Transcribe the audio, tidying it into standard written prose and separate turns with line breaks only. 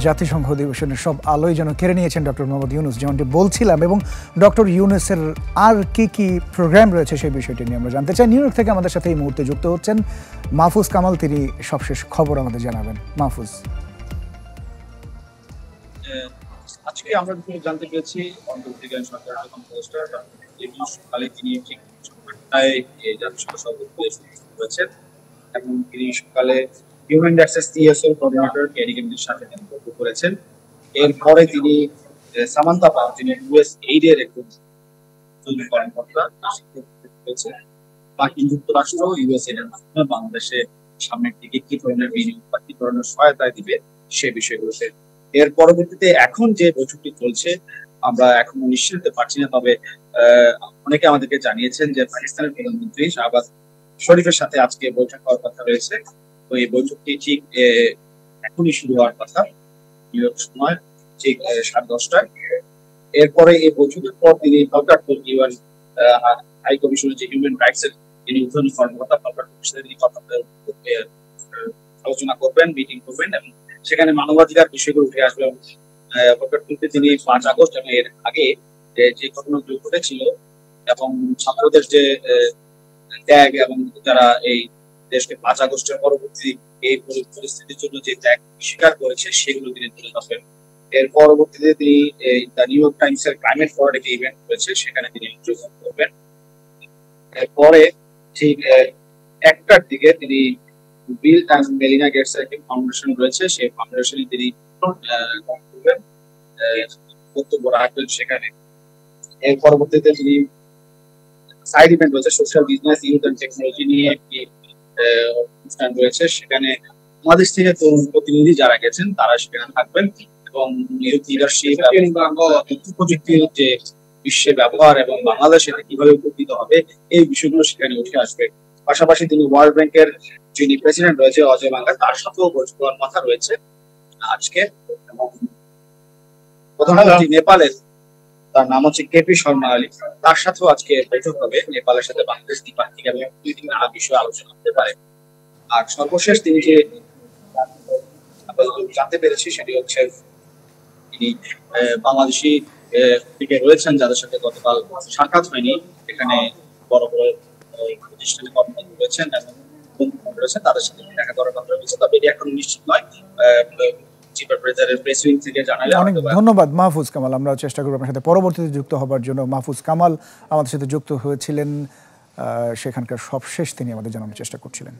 জাতিসংঘ অধিবেশনের সব আলোই যেন কেড়ে নিয়েছেন ডক্টর মোহাম্মদ ইউনূস, যেমনটি বলছিলাম। এবং ডক্টর ইউনূসের আর কি প্রোগ্রাম রয়েছে সেই বিষয়টি নিয়ে আমরা জানতে চাই। নিউ ইয়র্ক থেকে আমাদের সাথে এই মুহূর্তে যুক্ত হচ্ছেন মাহফুজ কামাল, তিনি সবশেষ খবর আমাদের জানাবেন। মাহফুজ,
আজকে আমরা জানতে পেরেছি অন্তর্বর্তীকালীন সরকারের প্রধান উপদেষ্টা সকালে তিনি ঠিক জাতিসংঘ সভাপতি হয়েছেন এবং তিনি সকালে human rights TSO coordinator Carrie কেনেডির সাথে বৈঠক করেছেন। এরপরে তিনি সামান্তা পাওয়ার, যিনি ইউএস এইডের একজন কর্মকর্তা, মার্কিন যুক্তরাষ্ট্র ইউএস এইডের মাধ্যমে বাংলাদেশে সামনের দিকে কি ধরনের বিনিয়োগ বা কি ধরনের সহায়তা দিবে সে বিষয়গুলোতে। এর পরবর্তীতে এখন যে বৈঠকটি চলছে আমরা এখনো নিশ্চিত হতে পারছি না, তবে অনেকে আমাদেরকে জানিয়েছেন যে পাকিস্তানের প্রধানমন্ত্রী শাহবাজ শরীফের সাথে আজকে বৈঠক হওয়ার কথা রয়েছে। তো এই বৈঠকটি ঠিক এখনই শুরু হওয়ার কথা, নিউ ইয়র্ক সময় ঠিক 10:30টায়। এরপরে এই বৈঠকের পর তিনি ইউএন হাই কমিশনের যে হিউম্যান রাইটস এর যিনি উদ্বোধনী কর্মকর্তা তিনি আলোচনা করবেন, মিটিং করবেন এবং সেখানে মানবাধিকার বিষয়গুলো উঠে আসবে। তিনি 5 আগস্ট এবং এর আগে যে ঘটনাগুলো ঘটেছিল এবং ছাত্রদের যে ত্যাগ এবং যারা এই দেশকে 5 আগস্টের পরবর্তী এই পরিস্থিতির জন্য যে ত্যাগ স্বীকার করেছে সেগুলো তিনি তুলে ধরবেন। এর পরবর্তীতে তিনি দ্য নিউ ইয়র্ক টাইমস এর ক্লাইমেট ফরওয়ার্ড একটি ইভেন্ট রয়েছে, সেখানে তিনি যোগদান করবেন। এরপরে ঠিক 1টার দিকে তিনি বিল অ্যান্ড মেলিনা গেটস এর একটি ফাউন্ডেশন রয়েছে, সেই ফাউন্ডেশনে তিনি বক্তব্য রাখবেন সেখানে। এর পরবর্তীতে তিনি সাইড ইভেন্ট রয়েছে, social business, youth and technology নিয়ে একটি অনুষ্ঠান রয়েছে, সেখানে বাংলাদেশ থেকে তরুণ প্রতিনিধি যারা গেছেন তারা সেখানে থাকবেন এবং ইউথ লিডারশিপ তথ্য প্রযুক্তির যে বিশ্বে ব্যবহার এবং বাংলাদেশ এটা কিভাবে উপকৃত হবে এই বিষয়গুলো সেখানে উঠে আসবে। পাশাপাশি তিনি ওয়ার্ল্ড ব্যাংকের যিনি প্রেসিডেন্ট রয়েছে অজয় বাঙ্গা, তার সাথেও বৈঠক হওয়ার কথা রয়েছে আজকে। এবং প্রধানমন্ত্রী নেপালের, তার নাম হচ্ছে কেপি শর্মা আলী, তার সাথেও আজকে বৈঠক হবে। নেপালের সাথে বাংলাদেশ দ্বিপাক্ষিক এবং নানা বিষয়ে আলোচনা হতে পারে। আর সর্বশেষ তিনি যে জানতে পেরেছি সেটি হচ্ছে তিনি বাংলাদেশি থেকে রয়েছেন যাদের সাথে গতকাল সাক্ষাৎ হয়নি, এখানে বড় বড় প্রতিষ্ঠানে কর্মরত রয়েছেন এবং রয়েছেন, তাদের সাথে দেখা করার কথা রয়েছে, তবে এটি এখন নিশ্চিত নয়।
অনেক ধন্যবাদ মাহফুজ কামাল। আমরা চেষ্টা করব আপনার সাথে পরবর্তীতে যুক্ত হবার জন্য। মাহফুজ কামাল আমাদের সাথে যুক্ত হয়েছিলেন, সেখানকার সবশেষ তিনি আমাদের জানানোর চেষ্টা করছিলেন।